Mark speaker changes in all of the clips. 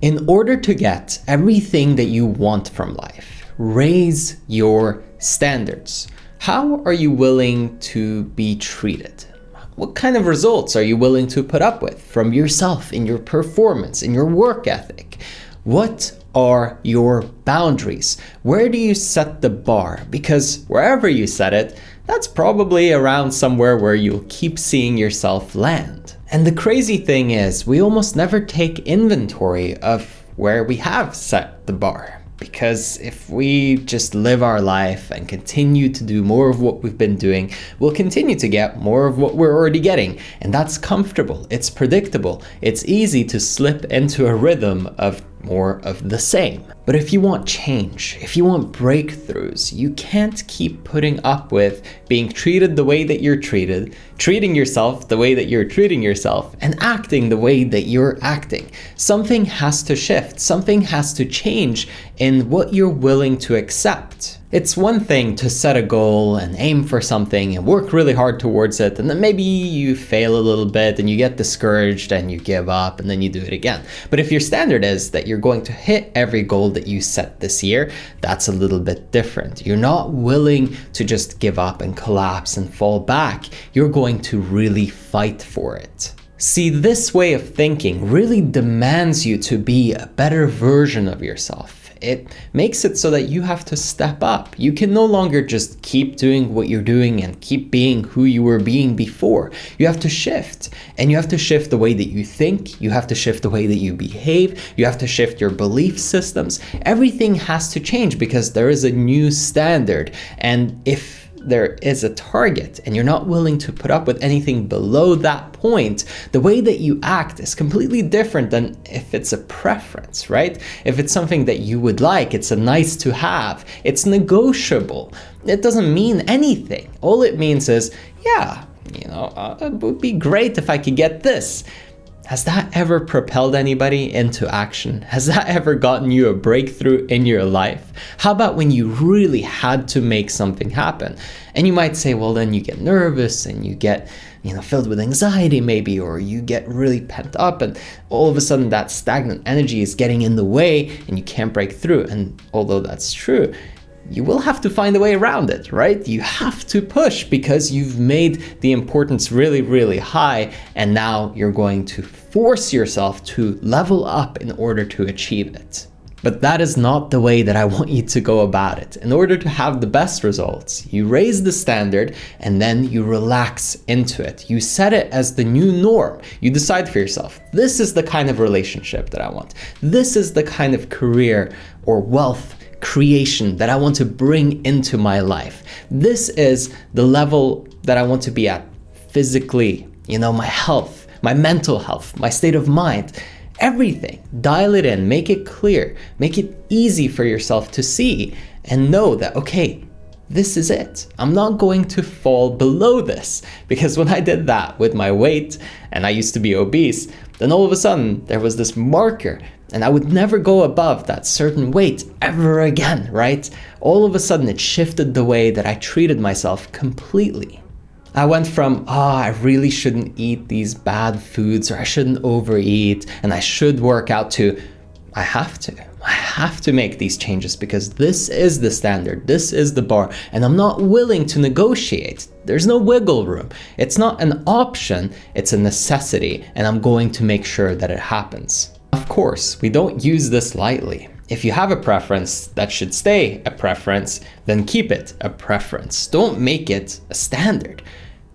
Speaker 1: In order to get everything that you want from life, raise your standards. How are you willing to be treated? What kind of results are you willing to put up with from yourself, in your performance, in your work ethic? What are your boundaries? Where do you set the bar? Because wherever you set it, that's probably around somewhere where you'll keep seeing yourself land. And the crazy thing is, we almost never take inventory of where we have set the bar. Because if we just live our life and continue to do more of what we've been doing, we'll continue to get more of what we're already getting. And that's comfortable, it's predictable, it's easy to slip into a rhythm of more of the same. But if you want change, if you want breakthroughs, you can't keep putting up with being treated the way that you're treated, treating yourself the way that you're treating yourself, and acting the way that you're acting. Something has to shift, something has to change in what you're willing to accept. It's one thing to set a goal and aim for something and work really hard towards it, and then maybe you fail a little bit and you get discouraged and you give up and then you do it again. But if your standard is that you're going to hit every goal that you set this year, that's a little bit different. You're not willing to just give up and collapse and fall back. You're going to really fight for it. See, this way of thinking really demands you to be a better version of yourself. It makes it so that you have to step up. You can no longer just keep doing what you're doing and keep being who you were being before. You have to shift, and you have to shift the way that you think. You have to shift the way that you behave. You have to shift your belief systems. Everything has to change because there is a new standard. And if there is a target and you're not willing to put up with anything below that point, the way that you act is completely different than if it's a preference, right? If it's something that you would like, it's a nice to have, it's negotiable. It doesn't mean anything. All it means is, yeah, it would be great if I could get this. Has that ever propelled anybody into action? Has that ever gotten you a breakthrough in your life? How about when you really had to make something happen? And you might say, well, then you get nervous and you get, filled with anxiety maybe, or you get really pent up and all of a sudden that stagnant energy is getting in the way and you can't break through. And although that's true, you will have to find a way around it, right? You have to push because you've made the importance really, really high, and now you're going to force yourself to level up in order to achieve it. But that is not the way that I want you to go about it. In order to have the best results, you raise the standard and then you relax into it. You set it as the new norm. You decide for yourself, this is the kind of relationship that I want. This is the kind of career or wealth creation that I want to bring into my life. This is the level that I want to be at physically, my health, my mental health, my state of mind, everything. Dial it in, make it clear, make it easy for yourself to see and know that, okay, this is it. I'm not going to fall below this, because when I did that with my weight and I used to be obese, then all of a sudden there was this marker and I would never go above that certain weight ever again, right? All of a sudden it shifted the way that I treated myself completely. I went from, I really shouldn't eat these bad foods, or I shouldn't overeat, and I should work out, to, I have to make these changes because this is the standard, this is the bar, and I'm not willing to negotiate. There's no wiggle room. It's not an option, it's a necessity, and I'm going to make sure that it happens. Of course, we don't use this lightly. If you have a preference that should stay a preference, then keep it a preference. Don't make it a standard.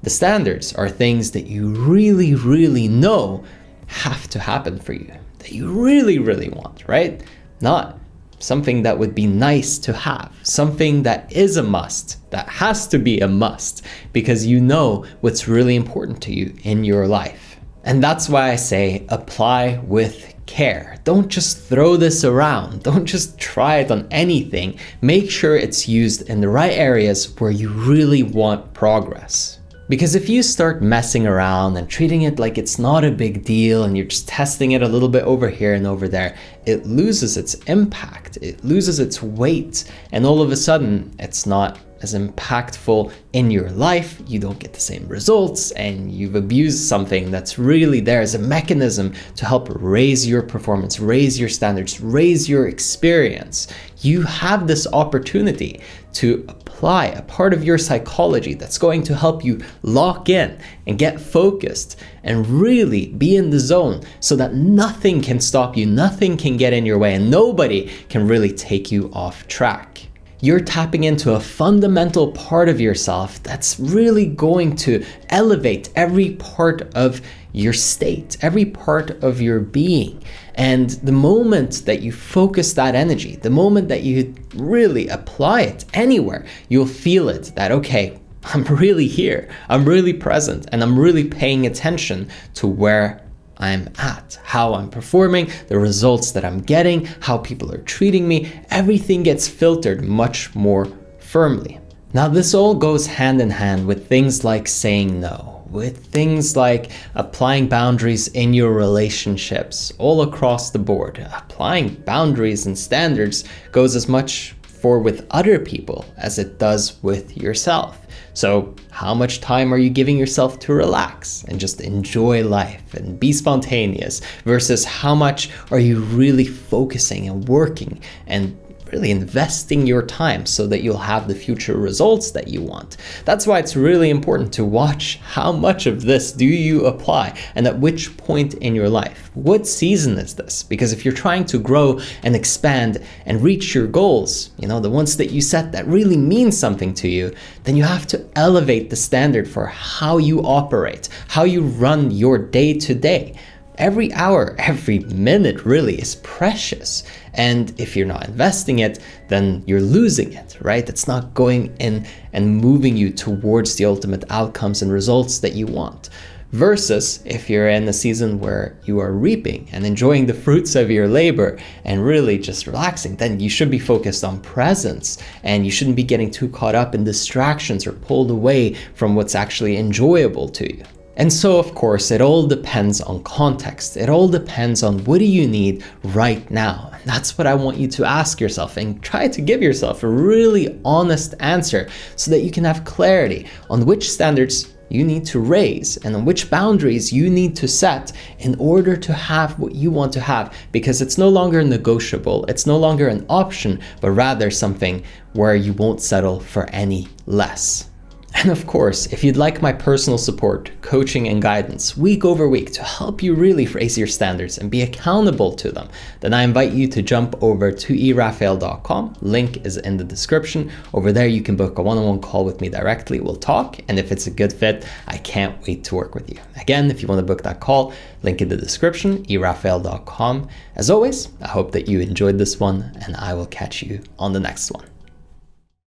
Speaker 1: The standards are things that you really, really know have to happen for you, that you really, really want, right? Not something that would be nice to have, something that is a must, that has to be a must, because you know what's really important to you in your life. And that's why I say apply with care. Don't just throw this around. Don't just try it on anything. Make sure it's used in the right areas where you really want progress. Because if you start messing around and treating it like it's not a big deal and you're just testing it a little bit over here and over there, it loses its impact, it loses its weight, and all of a sudden it's not as impactful in your life, you don't get the same results, and you've abused something that's really there as a mechanism to help raise your performance, raise your standards, raise your experience, you have this opportunity to apply a part of your psychology that's going to help you lock in and get focused and really be in the zone so that nothing can stop you, nothing can get in your way, and nobody can really take you off track. You're tapping into a fundamental part of yourself that's really going to elevate every part of your state, every part of your being. And the moment that you focus that energy, the moment that you really apply it anywhere, you'll feel it that, okay, I'm really here, I'm really present, and I'm really paying attention to where I'm at, how I'm performing, the results that I'm getting, how people are treating me. Everything gets filtered much more firmly. Now, this all goes hand in hand with things like saying no, with things like applying boundaries in your relationships all across the board. Applying boundaries and standards goes as much for with other people as it does with yourself. So how much time are you giving yourself to relax and just enjoy life and be spontaneous versus how much are you really focusing and working and really investing your time so that you'll have the future results that you want? That's why it's really important to watch how much of this do you apply and at which point in your life. What season is this? Because if you're trying to grow and expand and reach your goals, the ones that you set that really mean something to you, then you have to elevate the standard for how you operate, how you run your day to day. Every hour, every minute really is precious. And if you're not investing it, then you're losing it, right? It's not going in and moving you towards the ultimate outcomes and results that you want. Versus if you're in a season where you are reaping and enjoying the fruits of your labor and really just relaxing, then you should be focused on presence and you shouldn't be getting too caught up in distractions or pulled away from what's actually enjoyable to you. And so, of course, it all depends on context. It all depends on what do you need right now. And that's what I want you to ask yourself and try to give yourself a really honest answer so that you can have clarity on which standards you need to raise and on which boundaries you need to set in order to have what you want to have, because it's no longer negotiable. It's no longer an option, but rather something where you won't settle for any less. And of course, if you'd like my personal support, coaching and guidance week over week to help you really raise your standards and be accountable to them, then I invite you to jump over to erafael.com. Link is in the description. Over there, you can book a one-on-one call with me directly. We'll talk. And if it's a good fit, I can't wait to work with you. Again, if you want to book that call, link in the description, erafael.com. As always, I hope that you enjoyed this one and I will catch you on the next one.